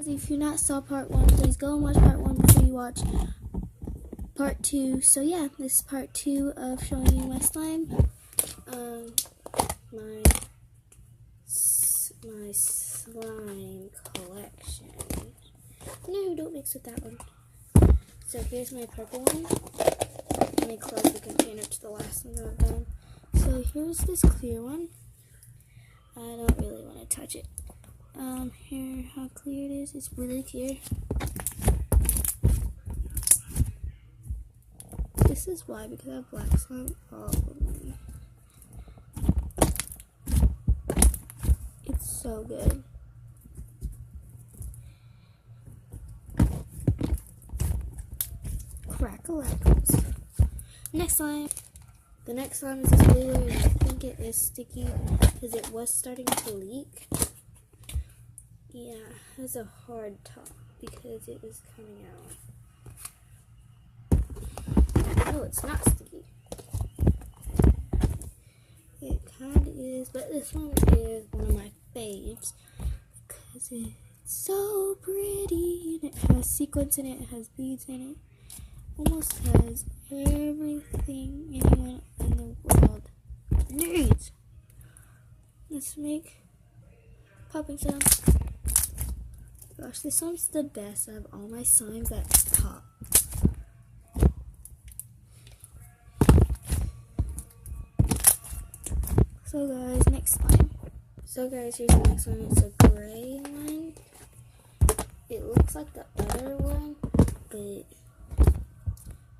If you not saw part 1, please go and watch part 1 before you watch part 2. So yeah, this is part 2 of showing you my slime. My slime collection. No, don't mix with that one. So here's my purple one. Let me close the container to the last one that I've done. So here's this clear one. I don't really want to touch it. Here how clear it is. It's really clear. This is why, because I have black slime all over me. It's so good. Crack-a-lackles. Next slime. The next slime is this blue, and I think it is sticky because it was starting to leak. Yeah, it was a hard top because it was coming out. Oh, it's not sticky. It kind of is, but this one is one of my faves because it's so pretty and it has sequins in it, it has beads in it. Almost has everything anyone in the world needs. Let's make popping sounds. Gosh, this one's the best out of all my slimes that pop. So guys, next slime. So guys, here's the next one. It's a gray one. It looks like the other one, but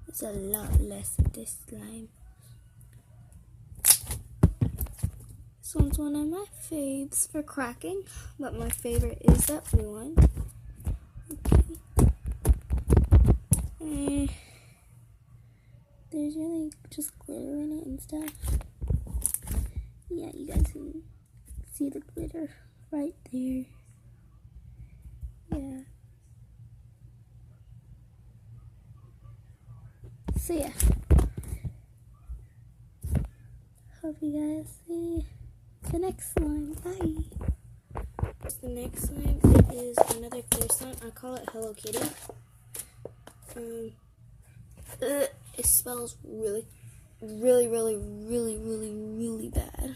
it's a lot less of this slime. This one's one of my faves for cracking, but my favorite is that blue one. Okay. There's really just glitter in it and stuff. Yeah, you guys can see the glitter right there. Yeah. So yeah. Hope you guys see the next slime. Bye. The next slime, it is another clear slime. I call it Hello Kitty. It smells really bad.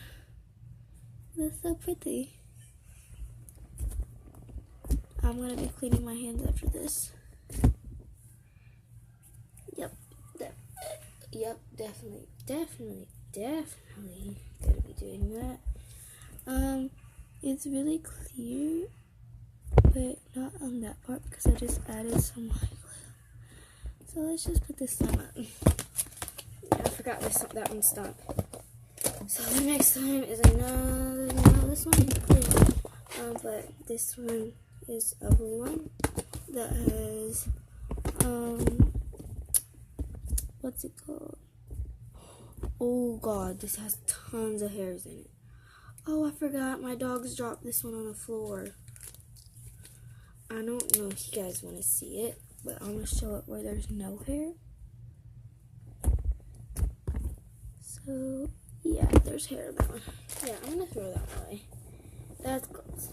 That's so pretty. I'm gonna be cleaning my hands after this. Yep, definitely gonna be doing that. It's really clear, but not on that part because I just added some white glue. So let's just put this slime up. I forgot that one stopped. So the next slime is another. No, this one is clear. But this one is a blue one that has what's it called? Oh god, this has tons of hairs in it. Oh, I forgot, my dogs dropped this one on the floor. I don't know if you guys want to see it, but I'm going to show it where there's no hair. So, yeah, there's hair in that one. Yeah, I'm going to throw that away. That's gross.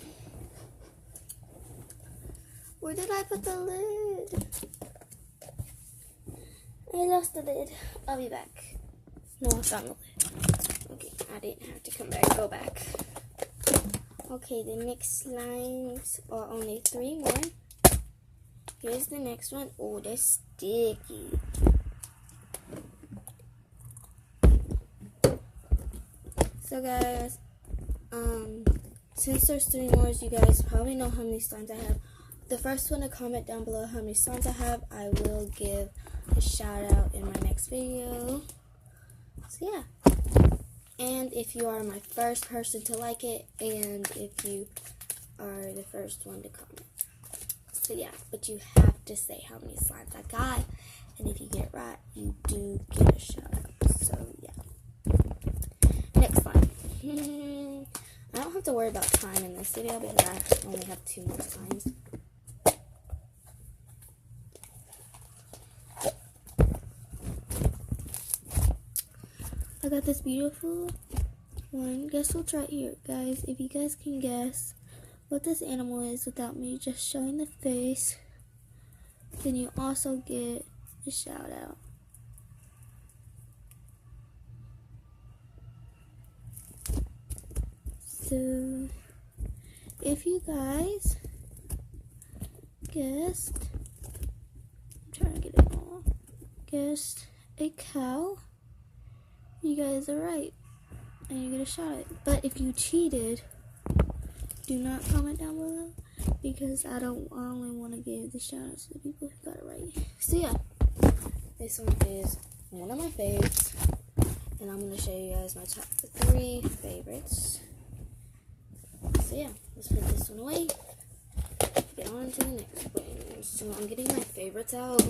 Where did I put the lid? I lost the lid. I'll be back. No, I found the lid. Okay, I didn't have to go back. Okay, the next slimes are only 3 more. Here's the next one. Oh, they're sticky. So guys, since there's 3 more, you guys probably know how many slimes I have. The first one to comment down below how many slimes I have, I will give a shout out in my next video. So yeah. And if you are my first person to like it, and if you are the first one to comment. So yeah, but you have to say how many slimes I got, and if you get it right, you do get a shout out. So yeah. Next slime. I don't have to worry about time in this video because I only have 2 more slimes. I got this beautiful one. Guess what's right here, guys? If you guys can guess what this animal is without me just showing the face, then you also get a shout out. So if you guys guessed, I'm trying to get it all, guessed a cow, you guys are right, and you get a shout out. But if you cheated, do not comment down below, because I only want to give the shout outs to the people who got it right. So yeah, this one is one of my favorites, and I'm going to show you guys my top 3 favorites. So yeah, let's put this one away. Get on to the next one. So I'm getting my favorites out.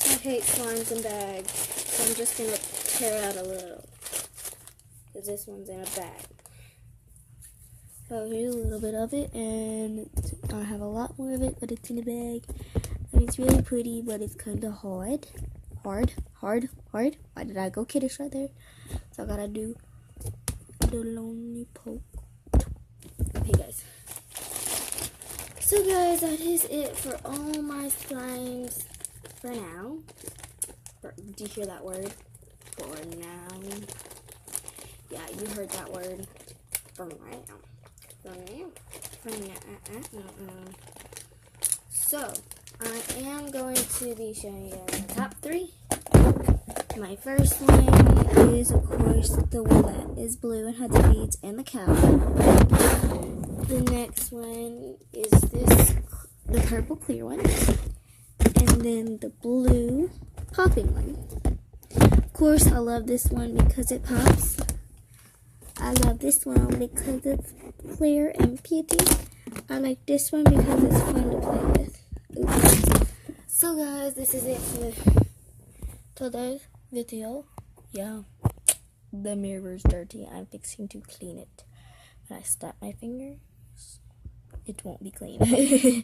I hate slimes and bags, so I'm just going to tear out a little, because this one's in a bag. So here's a little bit of it, and I have a lot more of it, but it's in a bag. And it's really pretty, but it's kind of hard. Hard. Why did I go kiddish right there? So I gotta do the lonely poke. Okay, guys. So, guys, that is it for all my slimes for now. Do you hear that word? For now. Yeah, you heard that word. For now. So, I am going to be showing you the top 3. My first one is, of course, the one that is blue and has the beads and the cow. The next one is the purple clear one. And then the blue popping one. Of course, I love this one because it pops. I love this one because it's clear and pretty. I like this one because it's fun to play with. Oops. So guys, this is it for today's video. Yeah, the mirror's dirty. I'm fixing to clean it. When I snap my fingers, it won't be clean.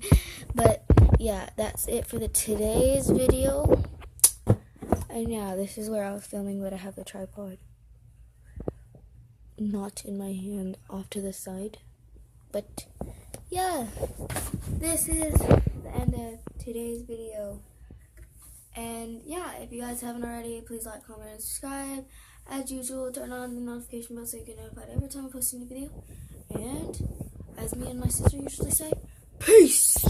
But yeah, that's it for today's video. And yeah, this is where I was filming, but I have the tripod not in my hand, off to the side. But yeah, this is the end of today's video. And yeah, if you guys haven't already, please like, comment, and subscribe. As usual, turn on the notification bell so you get notified every time I post a new video. And as me and my sister usually say, peace!